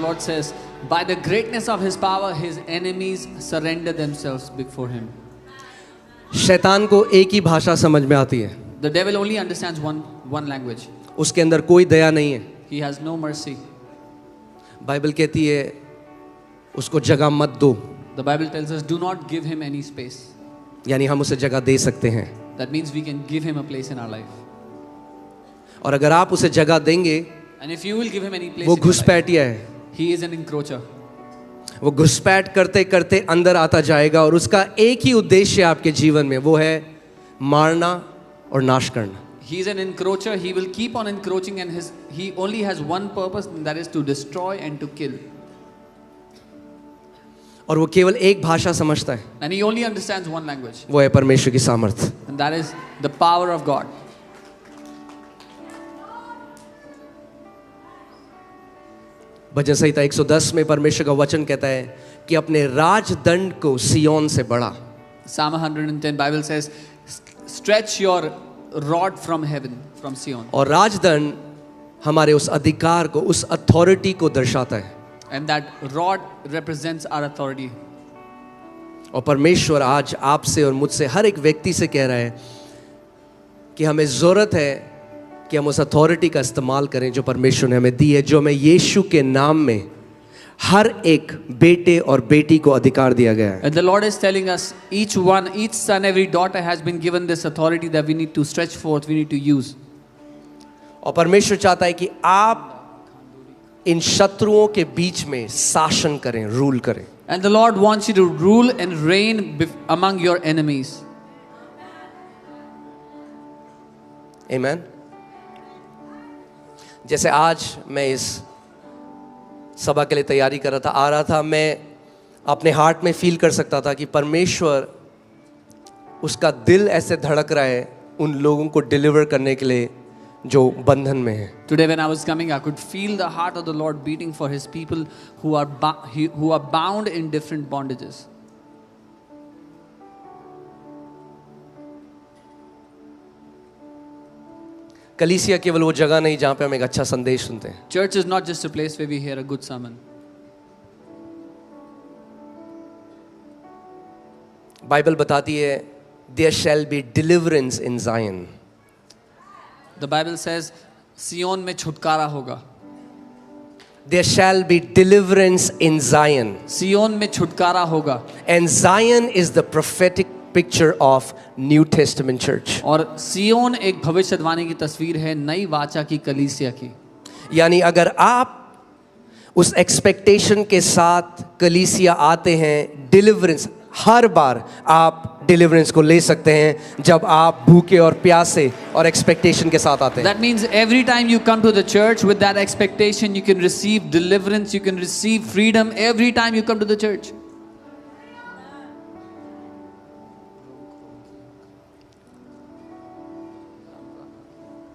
the Lord says, by the greatness of His power, His enemies surrender themselves before Him. शैतान को एक ही भाषा समझ में आती है. The devil only understands one language. उसके अंदर कोई दया नहीं है. He has no mercy. Bible कहती है उसको जगह मत दो. The Bible tells us, do not give him any space. यानी हम उसे जगह दे सकते हैं. That means we can give him a place in our life. और अगर आप उसे जगह देंगे, And if you will give him any place वो in your life, घुसपैठिया है. he is an encroacher. वो घुसपैठ करते करते अंदर आता जाएगा और उसका एक ही उद्देश्य आपके जीवन में, वो है मारना और नाश करना. He is an encroacher. He will keep on encroaching, and he only has one purpose, and that is to destroy and to kill. और वो केवल एक भाषा समझता है. And he only understands one language. वो है परमेश्वर की सामर्थ. And that is the power of God. भजन संहिता 110 में परमेश्वर का वचन कहता है कि अपने राजदंड को सियोन से बढ़ा. Psalm 110 Bible says, stretch your rod from heaven, from Sion. और राजदंड हमारे उस अधिकार को, उस अथॉरिटी को दर्शाता है. And that rod represents our authority. और परमेश्वर आज आपसे और मुझसे, हर एक व्यक्ति से कह रहा है कि हमें ज़रूरत है कि हम उस अथॉरिटी का इस्तेमाल करें जो परमेश्वर ने हमें दी है, जो हमें यीशु के नाम में हर एक बेटे और बेटी को अधिकार दिया गया है. And the Lord is telling us, each one, each son, every daughter has been given this authority that we need to stretch forth, we need to use. और परमेश्वर चाहता है कि आप इन शत्रुओं के बीच में शासन करें, रूल करें. And the Lord wants you to rule and reign among your enemies. Amen. जैसे आज मैं इस सभा के लिए तैयारी कर रहा था, आ रहा था, मैं अपने हार्ट में फील कर सकता था कि परमेश्वर, उसका दिल ऐसे धड़क रहा है उन लोगों को डिलीवर करने के लिए जो बंधन में है. Today when I was coming, I could feel the heart of the Lord beating for His people who are bound in different bondages. कलीसिया केवल वो जगह नहीं जहाँ पे हम एक अच्छा संदेश सुनते हैं. Church is not just a place where we hear a good sermon. Bible बताती है there shall be deliverance in Zion. The Bible says, सियोन में छुटकारा होगा. There shall be deliverance in Zion. सियोन में छुटकारा होगा. And Zion is the prophetic picture of New Testament church. और सियोन एक भविष्यवाणी की तस्वीर है नई वाचा की कलीसिया की. यानी अगर आप उस एक्सपेक्टेशन के साथ कलीसिया आते हैं, डिलीवरेंस, हर बार आप डिलीवरेंस को ले सकते हैं जब आप भूखे और प्यासे और एक्सपेक्टेशन के साथ आते हैं. That means every time you come to the church with that expectation, you can receive deliverance, you can receive freedom every time you come to the church.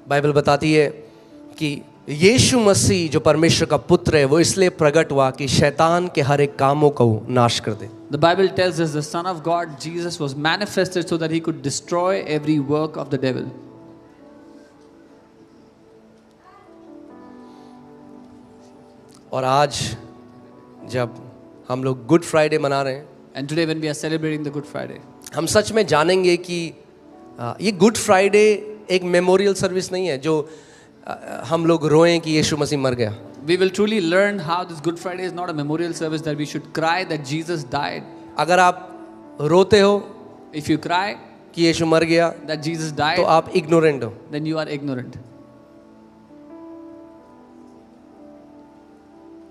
Bible बताती है कि यीशु मसीह जो परमेश्वर का पुत्र है, वो इसलिए प्रकट हुआ कि शैतान के हर एक कामों को नाश कर दे. The Bible tells us the Son of God, Jesus, was manifested so that He could destroy every work of the devil. और आज जब हम लोग गुड फ्राइडे मना रहे हैं, And today when we are celebrating the Good Friday, हम सच में जानेंगे कि ये गुड फ्राइडे एक मेमोरियल सर्विस नहीं है जो हम लोग रोएं कि यीशु मसीह मर गया. we will truly learn how this Good Friday is not a memorial service that we should cry that Jesus died. अगर आप रोते हो If you cry कि यीशु मर गया that Jesus died, तो आप इग्नोरेंट हो. then you are ignorant.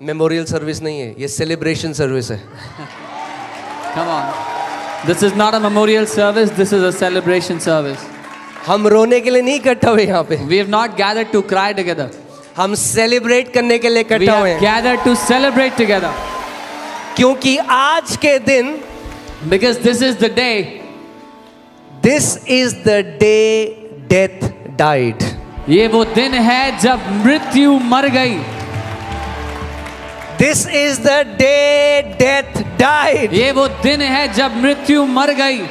Memorial service नहीं है, ये सेलिब्रेशन सर्विस है. Come on. This is not a memorial service, this is a celebration service. हम रोने के लिए नहीं इकट्ठा हुए यहाँ पे, We have not gathered to cry together. हम सेलिब्रेट करने के लिए We इकट्ठा हुए have हैं. gathered to celebrate together. क्योंकि आज के दिन, Because this is the day, this is the day death died. ये वो दिन है जब मृत्यु मर गई. This is the day death died. ये वो दिन है जब मृत्यु मर गई.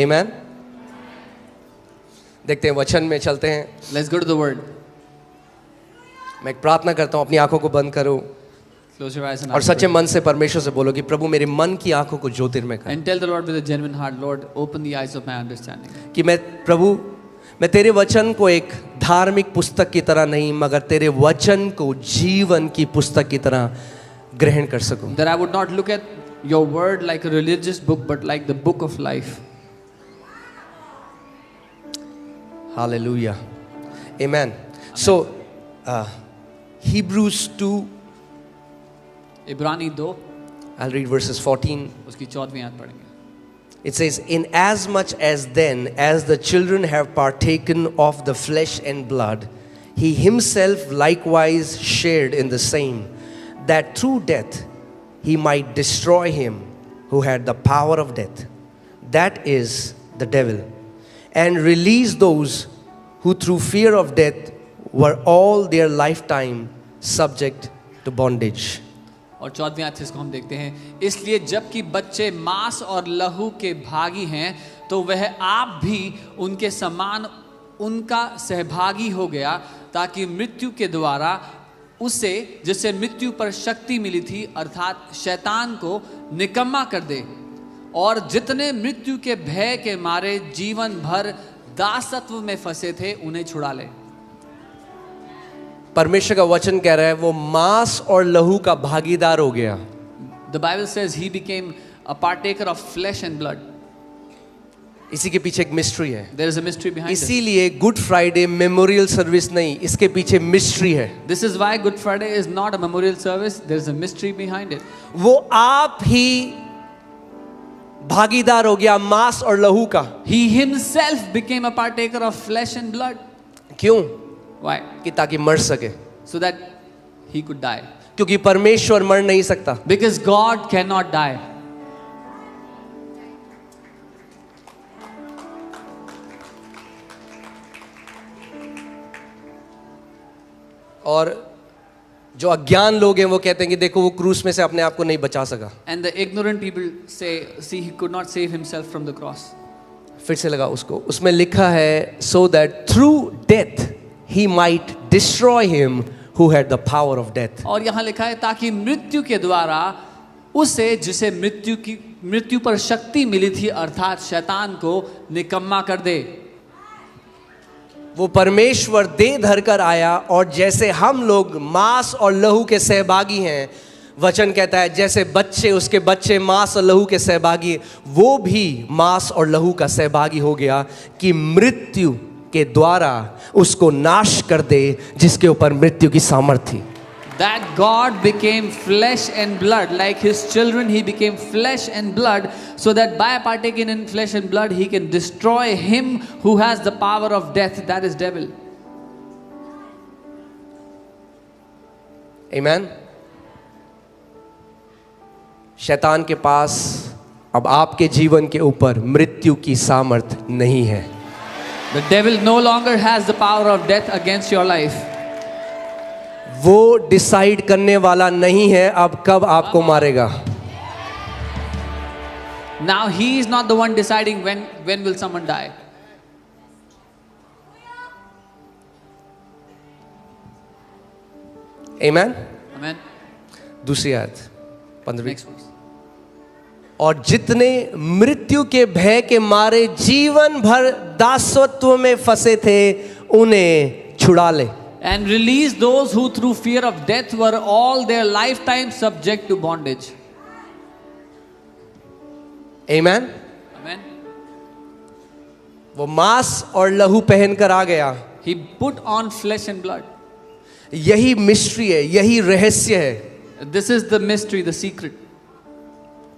आमेन. देखते हैं, वचन में चलते हैं। Let's go to the word. मैं एक प्रार्थना करता हूँ, अपनी आंखों को बंद करो Close your eyes and और ask सच्चे for it. मन से परमेश्वर से बोलो कि प्रभु मेरे मन की आंखों को ज्योतिर्मय कर, And tell the Lord with a genuine heart, Lord, open the eyes of my understanding. कि मैं तेरे वचन को एक धार्मिक पुस्तक की तरह नहीं, मगर तेरे वचन को जीवन की पुस्तक की तरह ग्रहण कर सकूं। That I would not look at your word like a religious book, but like the book of life. Hallelujah. Amen. So, Hebrews 2, इब्रानी 2, I'll read verses 14. उसकी 14वीं आयत पढ़ेंगे. It says, in as much as then as the children have partaken of the flesh and blood, he himself likewise shared in the same, that through death he might destroy him who had the power of death, that is the devil, and release those who through fear of death were all their lifetime subject to bondage. और 14वीं आयत से इसको हम देखते हैं, इसलिए जबकि बच्चे मांस और लहू के भागी हैं, तो वह आप भी उनके समान उनका सहभागी हो गया, ताकि मृत्यु के द्वारा उसे, जिससे मृत्यु पर शक्ति मिली थी, अर्थात शैतान को निकम्मा कर दे, और जितने मृत्यु के भय के मारे जीवन भर दासत्व में फंसे थे उन्हें छुड़ा ले। परमेश्वर का वचन कह रहा है वो मांस और लहू का भागीदार हो गया। The Bible says he became a partaker of flesh and blood. इसी के पीछे एक मिस्ट्री है। There is a mystery behind it. इसीलिए गुड फ्राइडे मेमोरियल सर्विस नहीं, इसके पीछे मिस्ट्री है। This is why Good Friday is not a memorial service. There is a mystery behind it. वो आप ही भागीदार हो गया मांस और लहू का। He himself became a partaker of flesh and blood. क्यों? Why? कि ताकि मर सके, So that he could die. क्योंकि परमेश्वर मर नहीं सकता। Because God cannot die. और जो अज्ञान लोग हैं वो कहते हैं कि देखो वो क्रूस में से अपने आप को नहीं बचा सका। And the ignorant people say, see, he could not save himself from the cross. फिर से लगा उसको, उसमें लिखा है so that through death he might destroy him who had the power of death. और यहाँ लिखा है ताकि मृत्यु के द्वारा उसे, जिसे मृत्यु पर शक्ति मिली थी, अर्थात शैतान को निकम्मा कर दे। वो परमेश्वर देह धर कर आया, और जैसे हम लोग मांस और लहू के सहभागी हैं, वचन कहता है जैसे बच्चे, उसके बच्चे मांस और लहू के सहभागी, वो भी मांस और लहू का सहभागी हो गया कि मृत्यु के द्वारा उसको नाश कर दे जिसके ऊपर मृत्यु की सामर्थ्य थी। That God became flesh and blood, like his children he became flesh and blood, so that by partaking in flesh and blood he can destroy him who has the power of death, that is devil. Amen. शैतान के पास अब आपके जीवन के ऊपर मृत्यु की सामर्थ नहीं है। The devil no longer has the power of death against your life. वो डिसाइड करने वाला नहीं है अब कब आपको मारेगा। Now he is not the one deciding when will someone die. Amen. Amen. दूसरी आयत 15। Next verse. और जितने मृत्यु के भय के मारे जीवन भर दासत्व में फंसे थे उन्हें छुड़ा ले। And release those who through fear of death were all their lifetime subject to bondage. Amen. Amen. वो मांस और लहू पहनकर आ गया। He put on flesh and blood. यही मिस्ट्री है, यही रहस्य है This is the mystery, the secret.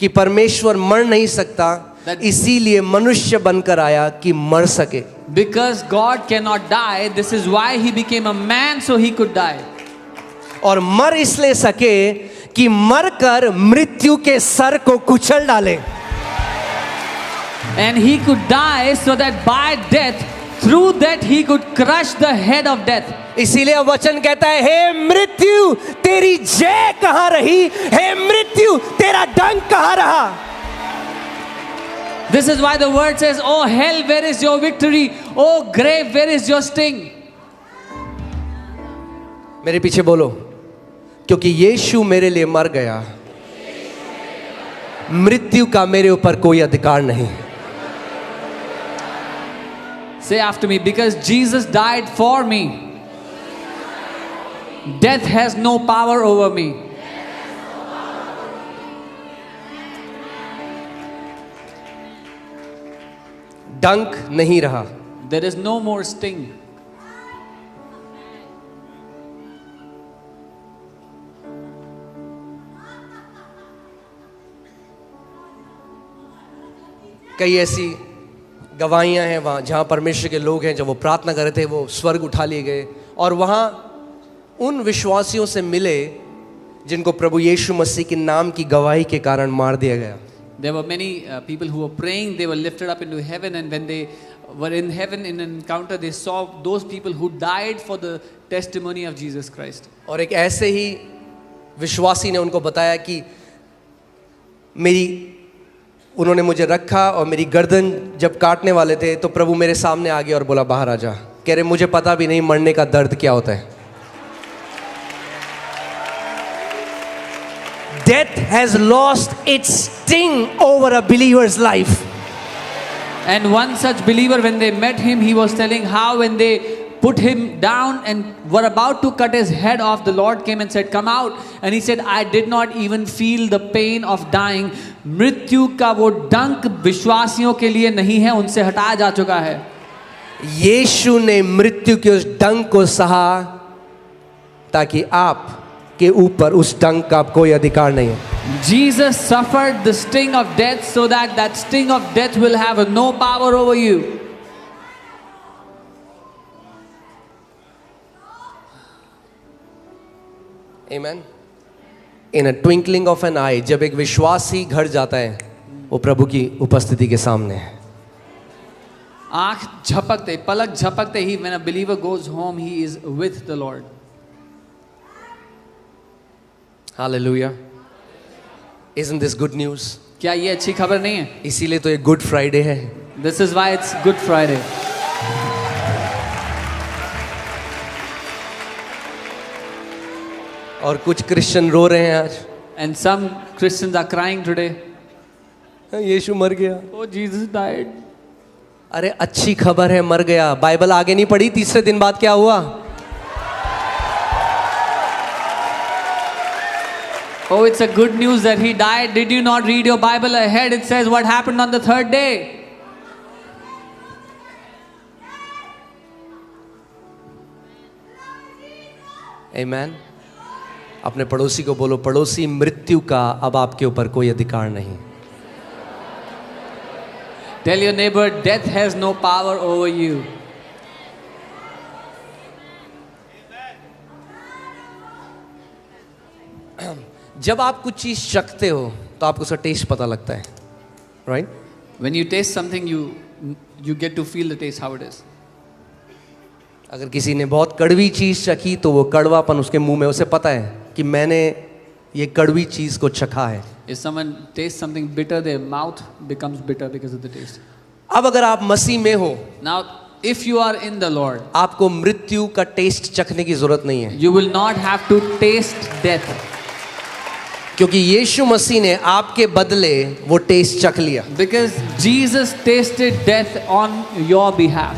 कि परमेश्वर मर नहीं सकता, इसीलिए मनुष्य बनकर आया कि मर सके। Because God cannot die, this is why he became a man so he could die. और मर इसलिए सके कि मरकर मृत्यु के सर को कुचल डाले। And he could die so that by death, through that he could crush the head of death. इसीलिए वचन कहता है हे मृत्यु तेरी जय कहां रही, हे मृत्यु तेरा डंक कहां रहा। This is why the word says, "Oh hell, where is your victory? Oh grave, where is your sting?" मेरे पीछे बोलो, क्योंकि यीशु मेरे लिए मर गया, मृत्यु का मेरे ऊपर कोई अधिकार नहीं। Say after me, because Jesus died for me, death has no power over me. डंक नहीं रहा, There is no more sting. कई ऐसी गवाहियां हैं वहाँ जहाँ परमेश्वर के लोग हैं, जब वो प्रार्थना कर रहे थे वो स्वर्ग उठा लिए गए और वहाँ उन विश्वासियों से मिले जिनको प्रभु यीशु मसीह के नाम की गवाही के कारण मार दिया गया। There were many people who were praying, they were lifted up into heaven, and when they were in heaven in an encounter, they saw those people who died for the testimony of Jesus Christ. और एक ऐसे ही विश्वासी ने उनको बताया कि उन्होंने मुझे रखा और मेरी गर्दन जब काटने वाले थे तो प्रभु मेरे सामने आ गया और बोला बाहर आ जा। कह रहे मुझे पता भी नहीं मरने का दर्द क्या होता है। Death has lost its sting over a believer's life. And one such believer, when they met him, he was telling how when they put him down and were about to cut his head off, the Lord came and said, "Come out." And he said, "I did not even feel the pain of dying." मृत्यु का वो डंक विश्वासियों के लिए नहीं है, उनसे हटाया जा चुका है। यीशु ने मृत्यु के उस डंक को सहा ताकि आप के ऊपर उस डंक का कोई अधिकार नहीं है। Jesus suffered the sting of death so that that sting of death will have no power over you. Amen. In a twinkling of an eye, जब एक विश्वासी घर जाता है वो प्रभु की उपस्थिति के सामने है। आंख झपकते, पलक झपकते ही, when a believer goes home, he is with the Lord. Hallelujah. Isn't this good news? क्या ये अच्छी खबर नहीं है? इसीलिए तो ये गुड फ्राइडे है। This is why it's Good Friday. और कुछ क्रिश्चियन रो रहे हैं आज। And some Christians are crying today. यीशु मर गया। Oh, Jesus died. अरे अच्छी खबर है, मर गया। बाइबल आगे नहीं पढ़ी, तीसरे दिन बाद क्या हुआ? Oh, it's a good news that he died. Did you not read your Bible ahead? It says what happened on the third day. Amen. अपने पड़ोसी को बोलो, पड़ोसी मृत्यु का अब आपके ऊपर कोई अधिकार नहीं। Tell your neighbor, death has no power over you. जब आप कुछ चीज चखते हो तो आपको उसका टेस्ट पता लगता है, right? When you taste something, you get to feel the taste how it is. अगर किसी ने बहुत कड़वी चीज चखी तो वो कड़वापन उसके मुंह में, उसे पता है कि मैंने ये कड़वी चीज को चखा है। If someone tastes something bitter, their mouth becomes bitter because of the taste. अब अगर आप मसीह में हो, Now, if you are in the Lord, आपको मृत्यु का टेस्ट चखने की जरूरत नहीं है, you will not have to taste death. क्योंकि यीशु मसीह ने आपके बदले वो टेस्ट चख लिया। Because Jesus tasted death on your behalf.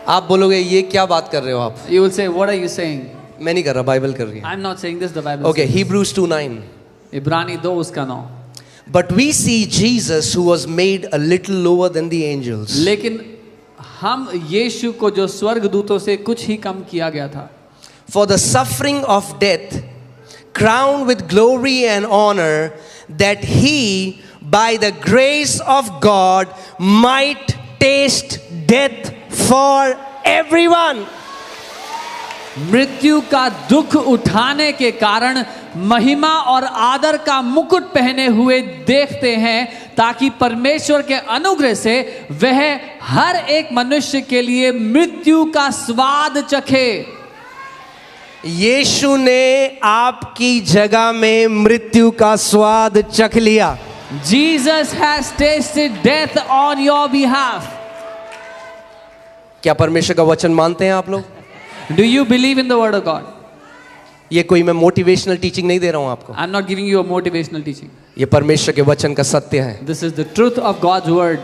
आप बोलोगे ये क्या बात कर रहे हो आप? You will say, what are you saying? मैं नहीं कर रहा, बाइबल कर रही है। I'm not saying this, the Bible Okay, says. Hebrews 2:9. इब्रानी 2 उसका 9. But we see Jesus who was made a little lower than the angels. लेकिन हम यीशु को जो स्वर्गदूतों से कुछ ही कम किया गया था, For the suffering of death, crowned with glory and honor, that he, by the grace of God, might taste death for everyone. मृत्यु का दुख उठाने के कारण महिमा और आदर का मुकुट पहने हुए देखते हैं, ताकि परमेश्वर के अनुग्रह से वह हर एक मनुष्य के लिए मृत्यु का स्वाद चखे। यीशु ने आपकी जगह में मृत्यु का स्वाद चख लिया। Jesus has tasted death on your behalf. क्या परमेश्वर का वचन मानते हैं आप लोग? Do you believe in the word of God? ये कोई मैं मोटिवेशनल टीचिंग नहीं दे रहा हूं आपको, I'm not giving you a motivational teaching. ये परमेश्वर के वचन का सत्य है। This is the truth of God's word.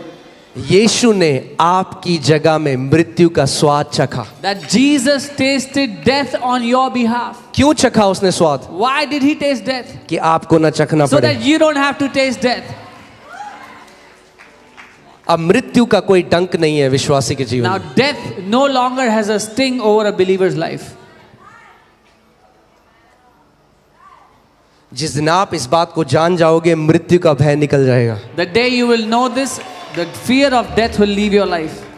यीशु ने आपकी जगह में मृत्यु का स्वाद चखा। That Jesus tasted death on your behalf. क्यों चखा उसने स्वाद? Why did he taste death? कि आपको न चखना So पड़े। that you don't have to taste death. अब मृत्यु का कोई डंक नहीं है विश्वासी के जीवन Now में। death no longer has a sting over a believer's life. जिस दिन आप इस बात को जान जाओगे, मृत्यु का भय निकल जाएगा। The day you will know this, the fear of death will leave your life.